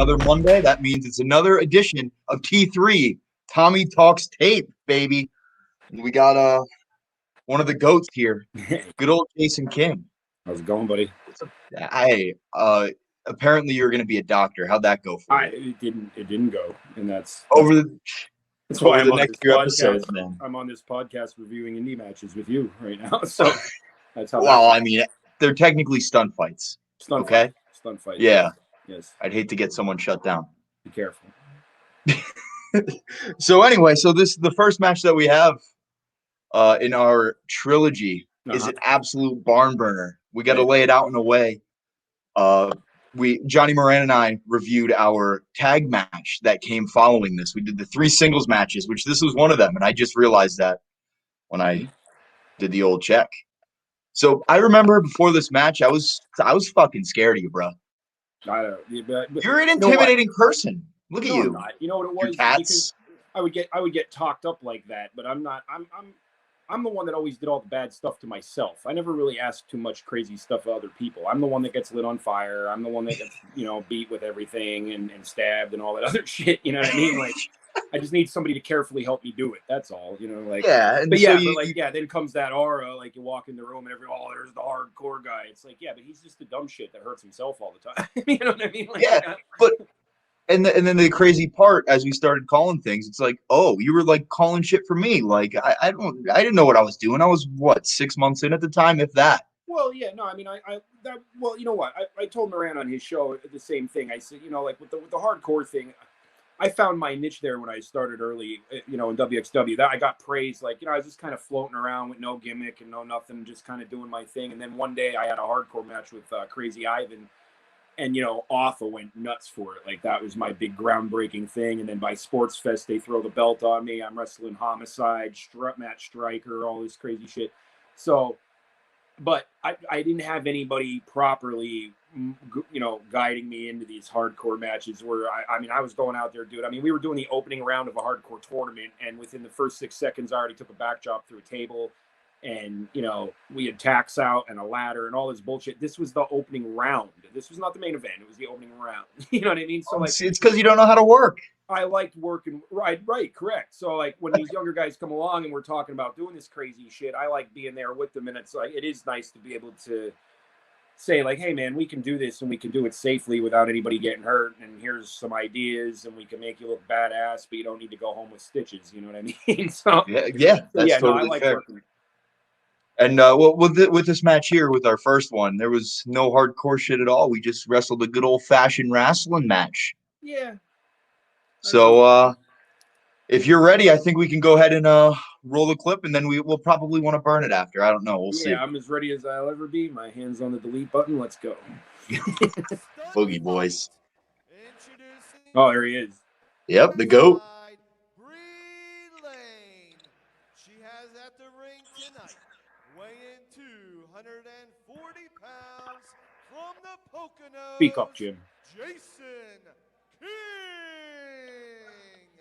another Monday. That means it's another edition of T3. Tommy Talks Tape, baby. We got one of the goats here. Good old Jason King. How's it going, buddy? Hey, apparently you're gonna be a doctor. How'd that go for you? It didn't go, and that's Over the why over the next few episodes, man. I'm on this podcast reviewing indie matches with you right now. So that's how. Well, I mean, they're technically stunt fights. Stunt fight. Yeah. Yes. I'd hate to get someone shut down. Be careful. So anyway, this is the first match that we have in our trilogy. Is an absolute barn burner. We got to lay it out in a way. Johnny Moran and I reviewed our tag match that came following this. We did the 3 singles matches, which this was one of them, and I just realized that when I did the old check. So I remember before this match, I was fucking scared of you, bro. You're an intimidating person. Look at you. I'm not. You know what it was? Because I would get talked up like that, but I'm not. I'm the one that always did all the bad stuff to myself. I never really asked too much crazy stuff of other people. I'm the one that gets lit on fire. I'm the one that gets, beat with everything and stabbed and all that other shit. You know what I mean? Like, I just need somebody to carefully help me do it. That's all. Then comes that aura. Like, you walk in the room and there's the hardcore guy. It's like, yeah, but he's just the dumb shit that hurts himself all the time. You know what I mean? Like, yeah, but. And then the crazy part, as we started calling things, it's like, oh, you were like calling shit for me. Like I didn't know what I was doing. I was 6 months in at the time, if that. Well, yeah, no, I mean, you know what? I told Moran on his show the same thing. I said, like with the hardcore thing, I found my niche there when I started early, in WXW. That I got praised, like, I was just kind of floating around with no gimmick and no nothing, just kind of doing my thing. And then one day I had a hardcore match with Crazy Ivan. And, Offa went nuts for it. Like, that was my big groundbreaking thing. And then by Sports Fest, they throw the belt on me. I'm wrestling Homicide, Matt Striker, all this crazy shit. So, but I didn't have anybody properly, guiding me into these hardcore matches where, I was going out there, dude. I mean, we were doing the opening round of a hardcore tournament. And within the first 6 seconds, I already took a back drop through a table. And, we had tacks out and a ladder and all this bullshit. This was the opening round. This was not the main event. It was the opening round. You know what I mean? So it's because you don't know how to work. I liked working. Right, correct. So, like, when these younger guys come along and we're talking about doing this crazy shit, I like being there with them. And it's like, it is nice to be able to say, like, hey, man, we can do this and we can do it safely without anybody getting hurt. And here's some ideas and we can make you look badass, but you don't need to go home with stitches. You know what I mean? So, that's totally I like fair. Working. And with this match here, with our first one, there was no hardcore shit at all. We just wrestled a good old-fashioned wrestling match. Yeah. So if you're ready, I think we can go ahead and roll the clip, and then we'll probably want to burn it after. I don't know. We'll see. Yeah, I'm as ready as I'll ever be. My hand's on the delete button. Let's go. Boogie Boys. Oh, there he is. Yep, the GOAT. Weighing 240 pounds from the Poconos. Speak up, Jim. Jason King.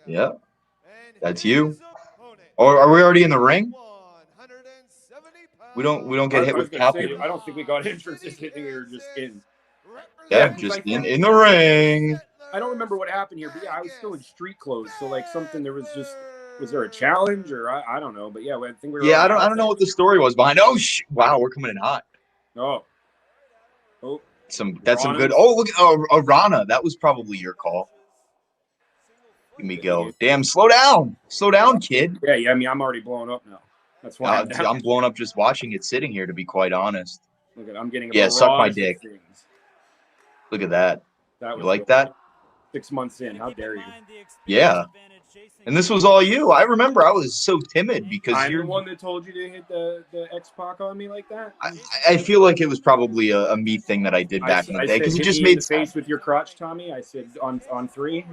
Yep. That's you. Or are we already in the ring? We don't get hit with copy. I don't think we got entrances. I think we were just in. Yeah, just in the ring. I don't remember what happened here, but yeah, I was still in street clothes. So like was there a challenge or I don't know, but yeah, I think we were. Yeah, I don't know what the story was behind. Oh, wow, we're coming in hot. Oh, that's some good. Oh, look at Rana. That was probably your call. Let me go. Damn, slow down, kid. Yeah. I mean, I'm already blown up now. That's why I'm blown up just watching it sitting here. To be quite honest. Look at I'm getting suck my dick. Look at that. You like that? 6 months in. How dare you? Yeah. And this was all you. I remember I was so timid because I'm the one that told you to hit the X-Pac on me like that. I feel like it was probably a me thing that I did back in the day because it just made sense. Face with your crotch, Tommy. I said on 3.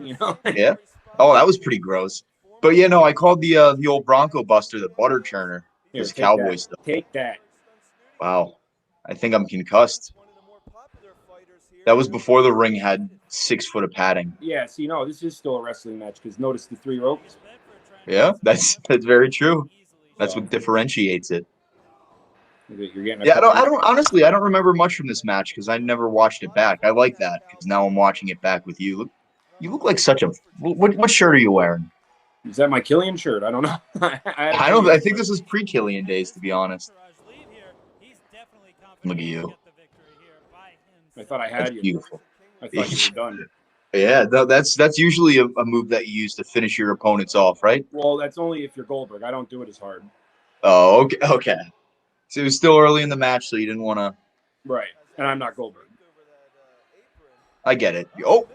Yeah. Oh, that was pretty gross. But I called the old Bronco Buster the butter churner. It was cowboy stuff. Take that. Wow. I think I'm concussed. That was before the ring had 6 foot of padding. Yeah, see, no, this is still a wrestling match because notice the 3 ropes. Yeah, that's very true. That's what differentiates it. You're getting I don't remember much from this match because I never watched it back. I like that because now I'm watching it back with you. You look like such a. What shirt are you wearing? Is that my Killian shirt? I don't know. I had a I don't. Killian I think shirt. this was pre-Killian days, to be honest. Look at you. I thought I That's had you. beautiful. I thought you were done. Yeah, that's usually a move that you use to finish your opponents off, right? Well, that's only if you're Goldberg. I don't do it as hard. Oh, okay, okay. So it was still early in the match, so you didn't want to. Right. And I'm not Goldberg. I get it. Oh,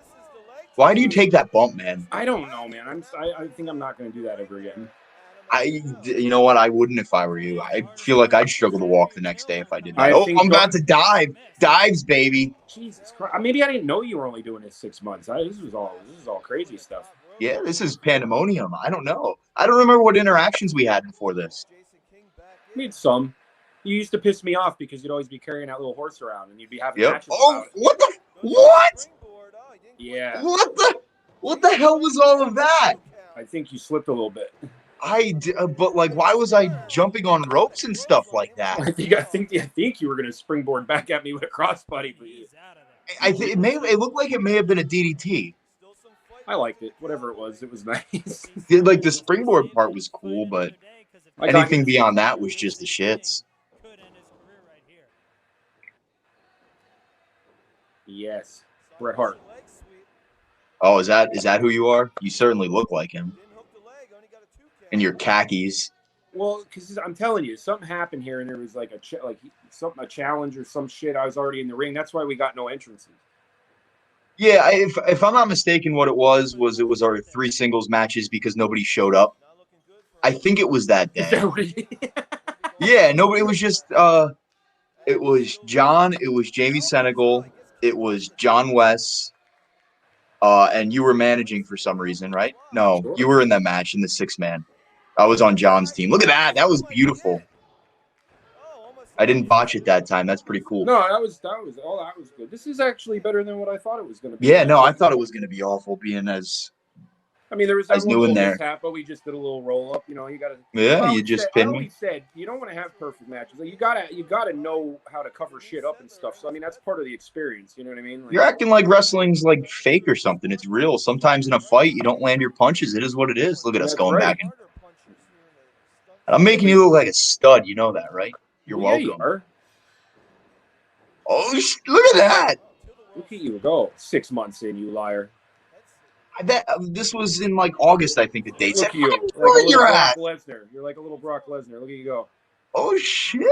why do you take that bump, man? I don't know, man. I think I'm not going to do that ever again. You know what? I wouldn't if I were you. I feel like I'd struggle to walk the next day if I did that. I Oh, think I'm about to dive. Dives, baby. Jesus Christ. Maybe I didn't know you were only doing this 6 months. This is all crazy stuff. Yeah, this is pandemonium. I don't know. I don't remember what interactions we had before this. We had some. You used to piss me off because you'd always be carrying that little horse around and you'd be having Yep. matches Oh, about it. what the? What? Yeah. What the hell was all of that? I think you slipped a little bit. But like, why was I jumping on ropes and stuff like that? I think you were going to springboard back at me with a crossbody, but I think it looked like it may have been a DDT. I liked it. Whatever it was nice. Like the springboard part was cool, but anything beyond that was just the shits. Yes, Bret Hart. Oh, is that who you are? You certainly look like him. In your khakis. Well, because I'm telling you, something happened here, and there was like a challenge or some shit. I was already in the ring. That's why we got no entrances. Yeah, if I'm not mistaken, what it was our 3 singles matches because nobody showed up. I think it was that day. Yeah, nobody. It was just it was John, it was Jamie Senegal, it was John West, and you were managing for some reason, right? No, Sure. you were in that match in the 6-man. I was on John's team. Look at that. That was beautiful. I didn't botch it that time. That's pretty cool. No, that was good. This is actually better than what I thought it was going to be. Yeah, no, I thought it was going to be awful being as. I mean, there was that one new in little there. mishap, but we just did a little roll up. You know, you got to. Yeah, you just pinned me. I always said you don't want to have perfect matches. Like, you gotta know how to cover shit up and stuff. So I mean, that's part of the experience. You know what I mean? Like, you're acting like wrestling's like fake or something. It's real. Sometimes in a fight, you don't land your punches. It is what it is. Look at us going back. And I'm making you look like a stud. You know that, right? You're welcome. You are. Oh, look at that. Look at you go. 6 months in, you liar. I bet this was in like August, I think the date. Look at you. Like Brock Lesnar. You're like a little Brock Lesnar. Look at you go. Oh, shit.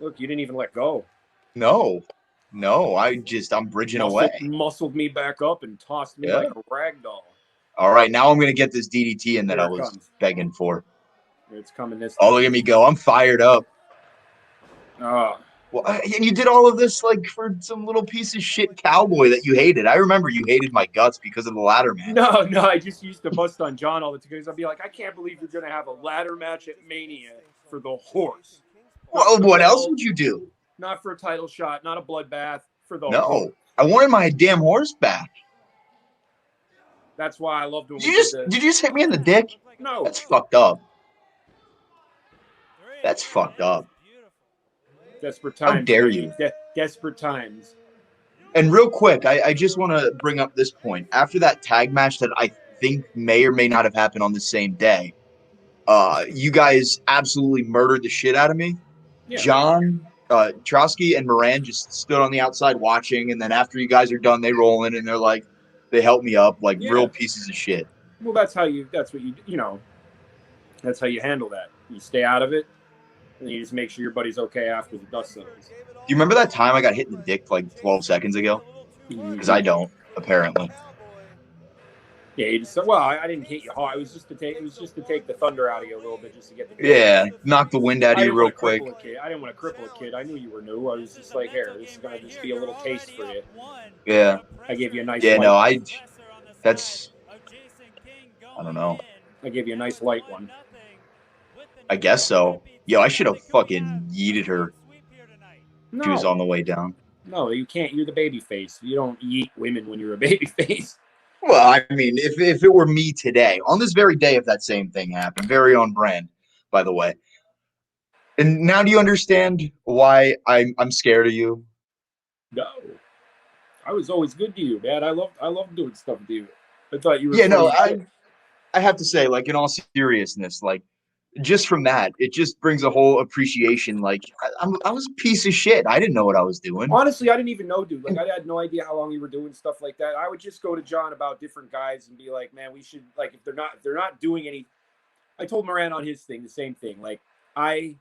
Look, you didn't even let go. No, I'm bridging away. Muscled me back up and tossed me like a rag doll. All right, now I'm going to get this DDT in that I was begging for. It's coming this time. Oh, look at me go. I'm fired up. Well, and you did all of this like for some little piece of shit cowboy that you hated. I remember you hated my guts because of the ladder match. No, I just used to bust on John all the time because I'd be like, I can't believe you're going to have a ladder match at Mania for the horse. Well, what else would you do? Not for a title shot, not a bloodbath, for the horse. No, I wanted my damn horse back. That's why I loved when did you just hit me in the dick? No. That's fucked up. That's fucked up. Desperate times. How dare you? Desperate times. And real quick, I just want to bring up this point. After that tag match that I think may or may not have happened on the same day, you guys absolutely murdered the shit out of me. Yeah. John, Trotsky, and Moran just stood on the outside watching, and then after you guys are done, they roll in and they're like, they help me up like real pieces of shit. Well, that's how you handle that. You stay out of it. And you just make sure your buddy's okay after the dust settles. Do you remember that time I got hit in the dick like 12 seconds ago? Because I don't, apparently. Yeah, I didn't hit you hard. It was just to take the thunder out of you a little bit, just to get the. Yeah, knock the wind out of you real quick. I didn't want to cripple a kid. I kw you were new. I was just like, here, this is gonna just be a little taste for you. Yeah. I gave you a nice. Yeah, no, I don't know. I gave you a nice light one. I guess so. Yo, I should have fucking yeeted her. No. She was on the way down. No, you can't. You're the baby face. You don't yeet women when you're a baby face. Well, I mean, if it were me today, on this very day, if that same thing happened, very on brand, by the way. And now do you understand why I'm scared of you? No. I was always good to you, man. I love doing stuff with you. I thought you were Yeah, no, funny. I have to say, like, in all seriousness, like, just from that, it just brings a whole appreciation. Like, I was a piece of shit. I didn't know what I was doing. Honestly, I didn't even know, dude. Like, I had no idea how long you were doing stuff like that. I would just go to John about different guys and be like, man, we should, like, if they're not doing any. I told Moran on his thing the same thing. Like, I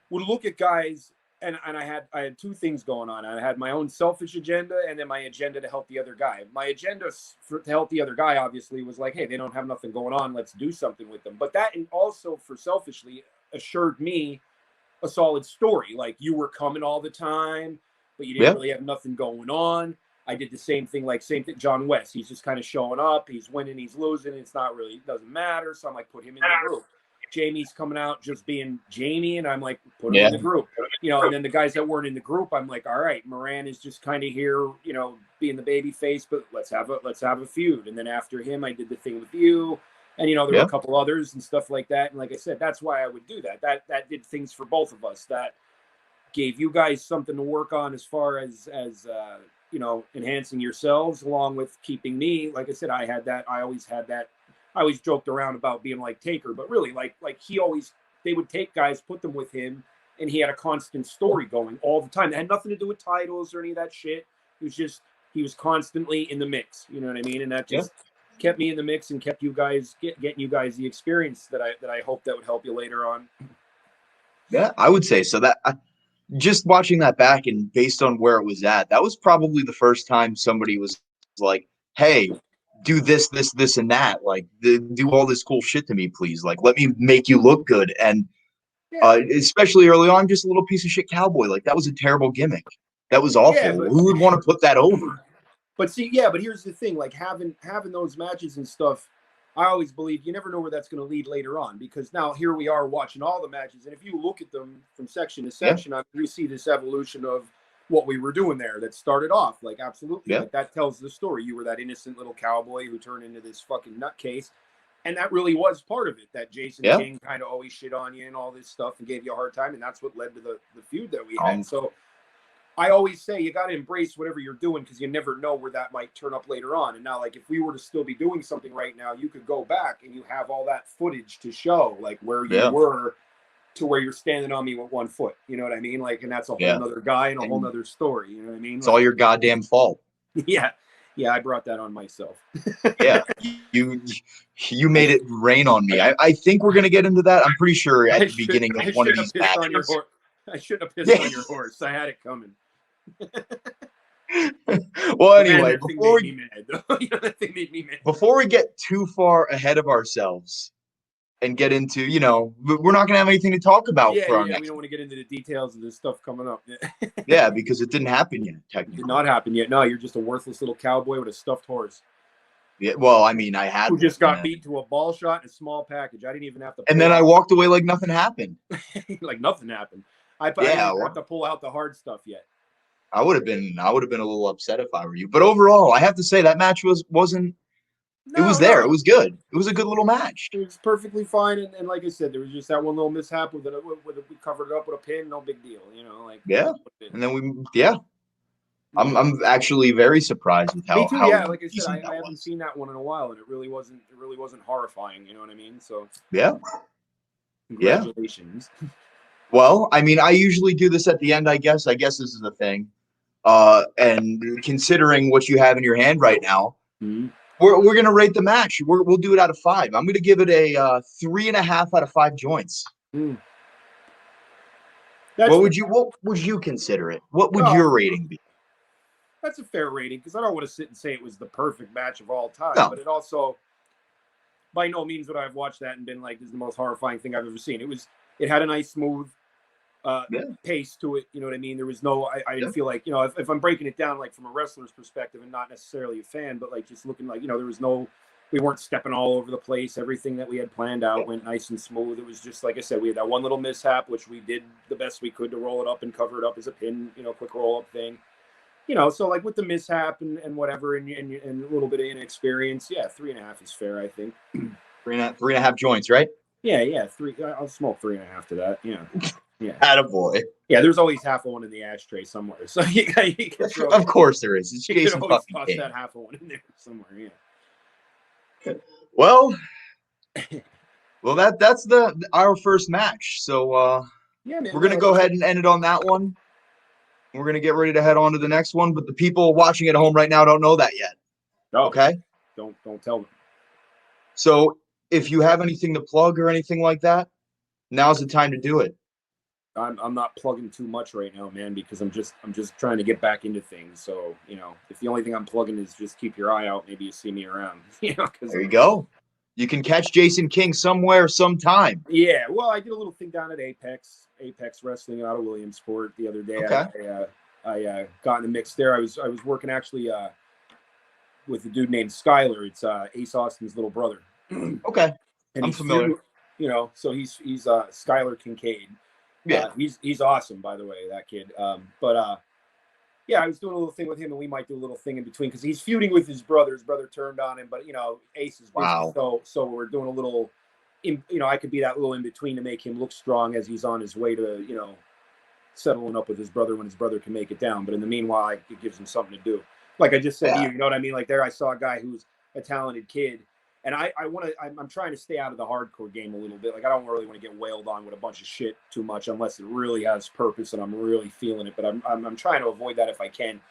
would look at guys, and I had two things going on. I had my own selfish agenda, and then my agenda to help the other guy. My agenda to help the other guy obviously was like, hey, they don't have nothing going on, let's do something with them. But that, and also for selfishly, assured me a solid story. Like, you were coming all the time, but you didn't Yeah, really have nothing going on. I did the same thing, same thing. John West, he's just kind of showing up. He's winning, he's losing. It's not really, it doesn't matter. So I'm like, put him in the group. Jamie's coming out just being Jamie, and I'm like, put him in the group. And then the guys that weren't in the group, I'm like, all right, Moran is just kind of here, being the baby face, but let's have a feud. And then after him, I did the thing with you, and there were a couple others and stuff like that. And like I said, that's why I would do that. That did things for both of us. That gave you guys something to work on as far as enhancing yourselves, along with keeping me. Like I said, I always had that. I always joked around about being like Taker, but really, like they would take guys, put them with him, and he had a constant story going all the time. It had nothing to do with titles or any of that shit. It was just, he was constantly in the mix. You know what I mean? And that just kept me in the mix and kept you guys getting you guys the experience that I hope that would help you later on. yeah, I would say so. That just watching that back and based on where it was at, that was probably the first time somebody was like, "Hey, do this, this, this, and that. Like, do all this cool shit to me, please. Like, let me make you look good." And especially early on, just a little piece of shit cowboy. Like, that was a terrible gimmick. That was awful. Who would want to put that over? But see, but here's the thing: like having those matches and stuff. I always believe you never know where that's going to lead later on, because now here we are watching all the matches, and if you look at them from section to section, we see this evolution of what we were doing there. That started off like absolutely, like that tells the story. You were that innocent little cowboy who turned into this fucking nutcase, and that really was part of it. That Jason King kind of always shit on you and all this stuff and gave you a hard time, and that's what led to the feud that we had. So I always say you got to embrace whatever you're doing, because you never know where that might turn up later on. And now, like, if we were to still be doing something right now, you could go back and you have all that footage to show, like, where you were to where you're standing on me with one foot. You know what I mean? Like, and that's a whole nother guy and a whole nother story. You know what I mean? It's all your goddamn fault. Yeah, I brought that on myself. Yeah, you made it rain on me. I think we're gonna get into that. I'm pretty sure at the beginning of one of these matches. I should have pissed on your horse. I had it coming. Well, anyway, before we get too far ahead of ourselves and get into, we're not gonna have anything to talk about for our next. We don't want to get into the details of this stuff coming up. Yeah, because it didn't happen yet. Technically, it did not happen yet. No, you're just a worthless little cowboy with a stuffed horse. Yeah, well, I mean, I had who just got beat to a ball shot in a small package. I didn't even have to. And then I walked away like nothing happened. Like nothing happened. I didn't have to pull out the hard stuff yet. I would have been a little upset if I were you. But overall, I have to say that match wasn't. No, it was there. It was good. It was a good little match. It was perfectly fine. And like I said, there was just that one little mishap with it. We covered it up with a pin. No big deal. And then I'm actually very surprised with how. Me too. Like I said, I haven't seen that one in a while, and it really wasn't horrifying. You know what I mean? So congratulations. Yeah. Well, I mean, I usually do this at the end. I guess this is the thing. And considering what you have in your hand right now, we're gonna rate the match. We'll do it out of 5. I'm gonna give it a 3.5 out of 5 joints. What would you consider it? What would your rating be? That's a fair rating, because I don't want to sit and say it was the perfect match of all time, but it also, by no means would I have watched that and been like, this is the most horrifying thing I've ever seen. It had a nice smooth pace to it. You know what I mean? There was no, I didn't feel like, if I'm breaking it down, like from a wrestler's perspective and not necessarily a fan, but like just looking like, there was no, we weren't stepping all over the place. Everything that we had planned out went nice and smooth. It was just, like I said, we had that one little mishap, which we did the best we could to roll it up and cover it up as a pin, quick roll up thing. So like with the mishap and whatever, and a little bit of inexperience, 3.5 is fair, I think. 3.5 joints, right? Yeah, 3. I'll smoke 3.5 to that. Yeah. Attaboy. Yeah, there's always half of one in the ashtray somewhere. So you can of course there is. It's you Jason can always fucking toss King. that half of one in there somewhere. Yeah. Well, that's our first match. So Yeah, man. we're gonna go ahead and end it on that one. We're gonna get ready to head on to the next one, but the people watching at home right now don't know that yet. No, Okay. don't tell them. So if you have anything to plug or anything like that, now's the time to do it. I'm not plugging too much right now, man, because I'm just trying to get back into things. So if the only thing I'm plugging is just keep your eye out, maybe you see me around. Because There you go. You can catch Jason King somewhere, sometime. yeah, well, I did a little thing down at Apex Wrestling out of Williamsport the other day. Okay. I got in the mix there. I was working actually with a dude named Skyler. It's Ace Austin's little brother. Okay. And I'm familiar. So he's Skylar Kincaid. Yeah. He's awesome, by the way, that kid. Yeah, I was doing a little thing with him, and we might do a little thing in between because he's feuding with his brother. His brother turned on him, but Ace is busy, Wow. so we're doing a little. I could be that little in between to make him look strong as he's on his way to settling up with his brother when his brother can make it down. But in the meanwhile, it gives him something to do. Like I just said to you, you know what I mean? Like there, I saw a guy who's a talented kid. And I'm trying to stay out of the hardcore game a little bit. Like I don't really want to get wailed on with a bunch of shit too much unless it really has purpose and I'm really feeling it. But I'm trying to avoid that if I can.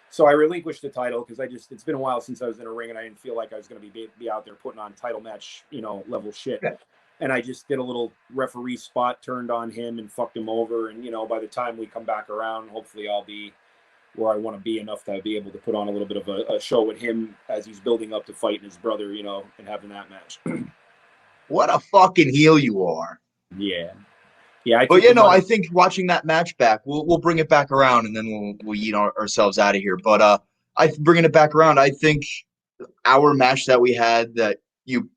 So I relinquished the title because it's been a while since I was in a ring and I didn't feel like I was going to be out there putting on title match, level shit. Yeah. And I just did a little referee spot, turned on him and fucked him over. And, by the time we come back around, hopefully I'll be where I want to be enough to be able to put on a little bit of a show with him as he's building up to fighting his brother, and having that match. What a fucking heel you are. Yeah. Yeah. I think watching that match back, we'll bring it back around and then we'll eat ourselves out of here. But I bringing it back around, I think our match that we had that you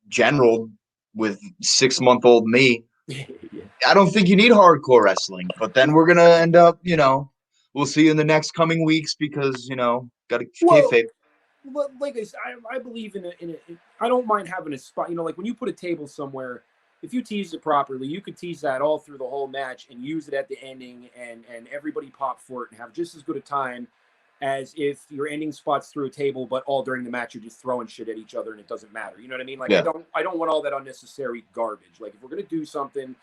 generaled with 6-month-old me, yeah. I don't think you need hardcore wrestling. But then we're gonna end up, we'll see you in the next coming weeks because got to kayfabe. Well, like I believe in I don't mind having a spot. Like when you put a table somewhere, if you tease it properly, you could tease that all through the whole match and use it at the ending, and everybody pop for it and have just as good a time as if your ending spot's through a table, but all during the match you're just throwing shit at each other and it doesn't matter. You know what I mean? Like Yeah. I don't want all that unnecessary garbage. Like if we're gonna do something,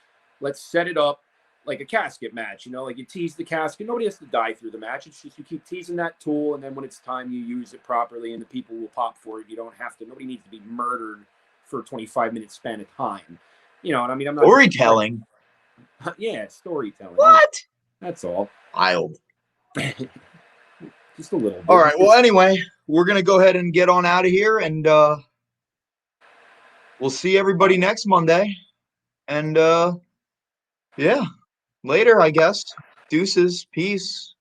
let's set it up like a casket match, like you tease the casket. Nobody has to die through the match. It's just you keep teasing that tool, and then when it's time, you use it properly, and the people will pop for it. You don't have to. Nobody needs to be murdered for a 25-minute span of time. And I mean, I'm not Storytelling. Yeah, storytelling. What? Yeah, that's all. Wild. Just a little bit. All right. Well, anyway, we're gonna go ahead and get on out of here, and we'll see everybody next Monday. And yeah. Later, I guess. Deuces. Peace.